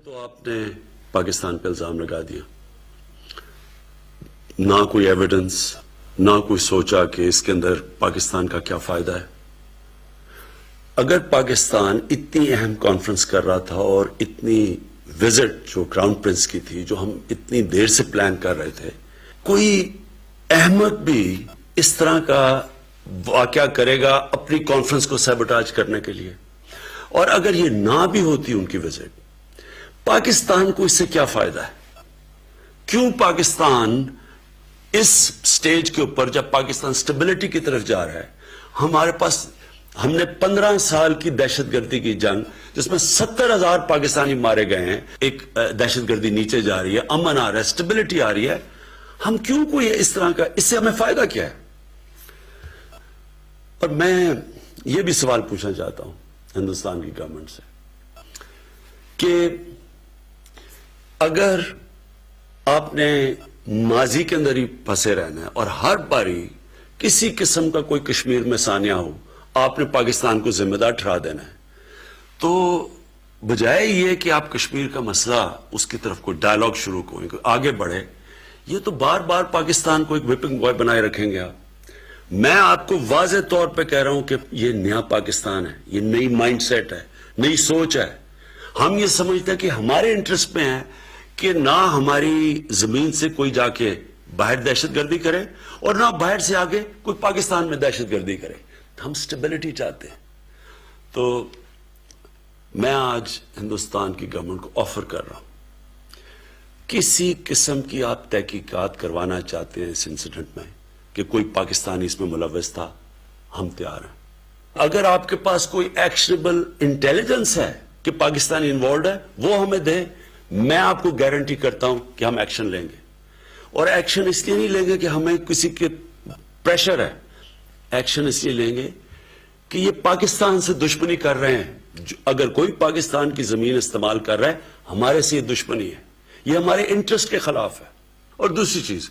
تو آپ نے پاکستان پہ الزام لگا دیا، نہ کوئی ایویڈنس، نہ کوئی سوچا کہ اس کے اندر پاکستان کا کیا فائدہ ہے۔ اگر پاکستان اتنی اہم کانفرنس کر رہا تھا اور اتنی وزٹ جو کراؤن پرنس کی تھی، جو ہم اتنی دیر سے پلان کر رہے تھے، کوئی احمق بھی اس طرح کا واقعہ کرے گا اپنی کانفرنس کو سیبوٹاج کرنے کے لیے؟ اور اگر یہ نہ بھی ہوتی ان کی وزٹ، پاکستان کو اس سے کیا فائدہ ہے؟ کیوں پاکستان اس سٹیج کے اوپر، جب پاکستان سٹیبلٹی کی طرف جا رہا ہے، ہمارے پاس ہم نے 15 سال کی دہشت گردی کی جنگ، جس میں 70,000 پاکستانی مارے گئے ہیں، ایک دہشت گردی نیچے جا رہی ہے، امن آ رہا ہے، سٹیبلٹی آ رہی ہے، ہم کیوں کوئی اس طرح کا، اس سے ہمیں فائدہ کیا ہے؟ اور میں یہ بھی سوال پوچھنا چاہتا ہوں ہندوستان کی گورنمنٹ سے کہ اگر آپ نے ماضی کے اندر ہی پھنسے رہنا ہے اور ہر باری کسی قسم کا کوئی کشمیر میں سانیہ ہو آپ نے پاکستان کو ذمہ دار ٹھہرا دینا ہے، تو بجائے یہ کہ آپ کشمیر کا مسئلہ اس کی طرف کوئی ڈائیلاگ شروع کریں، آگے بڑھے، یہ تو بار بار پاکستان کو ایک وپنگ بوائے بنائے رکھیں گے آپ۔ میں آپ کو واضح طور پہ کہہ رہا ہوں کہ یہ نیا پاکستان ہے، یہ نئی مائنڈ سیٹ ہے، نئی سوچ ہے۔ ہم یہ سمجھتے ہیں کہ ہمارے انٹرسٹ میں ہے کہ نہ ہماری زمین سے کوئی جا کے باہر دہشت گردی کرے اور نہ باہر سے آگے کوئی پاکستان میں دہشت گردی کرے۔ ہم سٹیبلٹی چاہتے ہیں۔ تو میں آج ہندوستان کی گورنمنٹ کو آفر کر رہا ہوں، کسی قسم کی آپ تحقیقات کروانا چاہتے ہیں اس انسیڈنٹ میں کہ کوئی پاکستانی اس میں ملوث تھا، ہم تیار ہیں۔ اگر آپ کے پاس کوئی ایکشنیبل انٹیلیجنس ہے کہ پاکستانی انوالوڈ ہے، وہ ہمیں دے، میں آپ کو گارنٹی کرتا ہوں کہ ہم ایکشن لیں گے۔ اور ایکشن اس لیے نہیں لیں گے کہ ہمیں کسی کے پریشر ہے، ایکشن اس لیے لیں گے کہ یہ پاکستان سے دشمنی کر رہے ہیں۔ اگر کوئی پاکستان کی زمین استعمال کر رہا ہے، ہمارے سے یہ دشمنی ہے، یہ ہمارے انٹرسٹ کے خلاف ہے۔ اور دوسری چیز،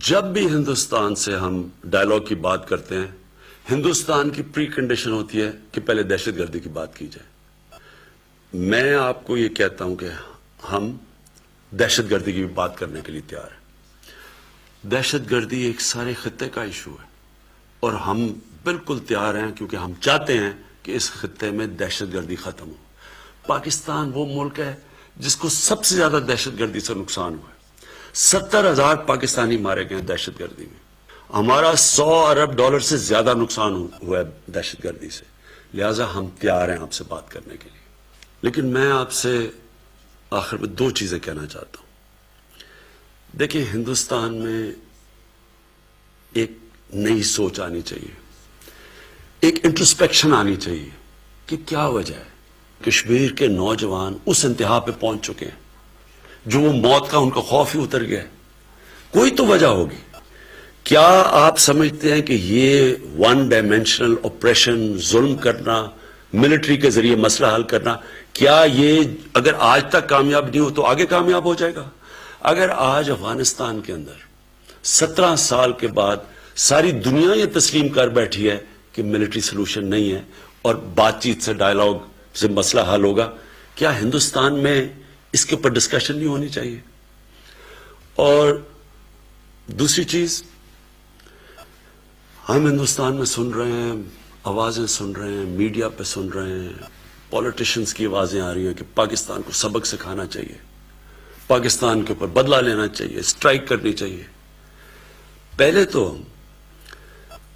جب بھی ہندوستان سے ہم ڈائیلاگ کی بات کرتے ہیں، ہندوستان کی پری کنڈیشن ہوتی ہے کہ پہلے دہشت گردی کی بات کی جائے۔ میں آپ کو یہ کہتا ہوں کہ ہم دہشت گردی کی بھی بات کرنے کے لیے تیار ہیں۔ دہشت گردی ایک سارے خطے کا ایشو ہے اور ہم بالکل تیار ہیں، کیونکہ ہم چاہتے ہیں کہ اس خطے میں دہشت گردی ختم ہو۔ پاکستان وہ ملک ہے جس کو سب سے زیادہ دہشت گردی سے نقصان ہوا ہے۔ 70,000 پاکستانی مارے گئے دہشت گردی میں، ہمارا $100 ارب سے زیادہ نقصان ہوا ہے دہشت گردی سے۔ لہٰذا ہم تیار ہیں آپ سے بات کرنے کے لیے۔ لیکن میں آپ سے آخر میں 2 چیزیں کہنا چاہتا ہوں۔ دیکھیں، ہندوستان میں ایک نئی سوچ آنی چاہیے، ایک انٹرسپیکشن آنی چاہیے کہ کیا وجہ ہے کشمیر کے نوجوان اس انتہا پہ پہنچ چکے ہیں جو وہ موت کا ان کا خوف ہی اتر گیا ہے۔ کوئی تو وجہ ہوگی۔ کیا آپ سمجھتے ہیں کہ یہ ون ڈائمینشنل آپریشن، ظلم کرنا، ملٹری کے ذریعے مسئلہ حل کرنا، کیا یہ اگر آج تک کامیاب نہیں ہو تو آگے کامیاب ہو جائے گا؟ اگر آج افغانستان کے اندر 17 سال کے بعد ساری دنیا یہ تسلیم کر بیٹھی ہے کہ ملٹری سلوشن نہیں ہے اور بات چیت سے، ڈائیلاگ سے مسئلہ حل ہوگا، کیا ہندوستان میں اس کے اوپر ڈسکشن نہیں ہونی چاہیے؟ اور دوسری چیز، ہم ہندوستان میں سن رہے ہیں، آوازیں سن رہے ہیں، میڈیا پہ سن رہے ہیں، پولیٹیشنز کی آوازیں آ رہی ہیں کہ پاکستان کو سبق سکھانا چاہیے، پاکستان کے اوپر بدلہ لینا چاہیے، اسٹرائک کرنی چاہیے۔ پہلے تو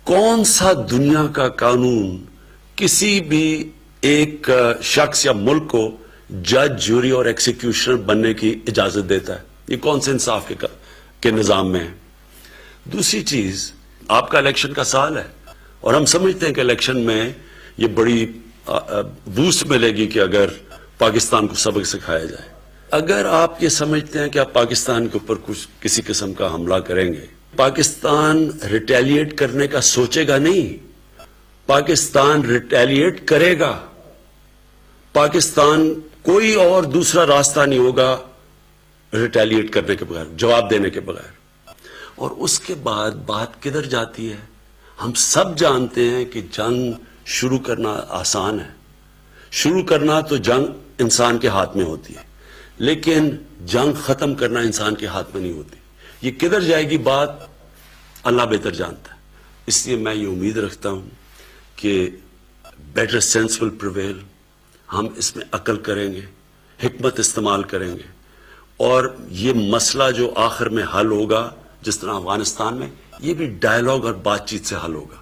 کون سا دنیا کا قانون کسی بھی ایک شخص یا ملک کو جج، جوری اور ایکسیکیوشنر بننے کی اجازت دیتا ہے؟ یہ کون سے انصاف کے نظام میں ہے؟ دوسری چیز، آپ کا الیکشن کا سال ہے اور ہم سمجھتے ہیں کہ الیکشن میں یہ بڑی بوسٹ ملے گی کہ اگر پاکستان کو سبق سکھایا جائے۔ اگر آپ یہ سمجھتے ہیں کہ آپ پاکستان کے اوپر کسی قسم کا حملہ کریں گے، پاکستان ریٹیلیٹ کرنے کا سوچے گا نہیں، پاکستان ریٹیلیٹ کرے گا۔ پاکستان کوئی اور دوسرا راستہ نہیں ہوگا ریٹیلیٹ کرنے کے بغیر، جواب دینے کے بغیر۔ اور اس کے بعد بات کدھر جاتی ہے؟ ہم سب جانتے ہیں کہ جنگ شروع کرنا آسان ہے، شروع کرنا تو جنگ انسان کے ہاتھ میں ہوتی ہے، لیکن جنگ ختم کرنا انسان کے ہاتھ میں نہیں ہوتی. یہ کدھر جائے گی بات اللہ بہتر جانتا ہے. اس لیے میں یہ امید رکھتا ہوں کہ بیٹر سینس ول پریویل. ہم اس میں عقل کریں گے, حکمت استعمال کریں گے, اور یہ مسئلہ جو آخر میں حل ہوگا جس طرح افغانستان میں, یہ بھی ڈائیلاگ اور بات چیت سے حل ہوگا.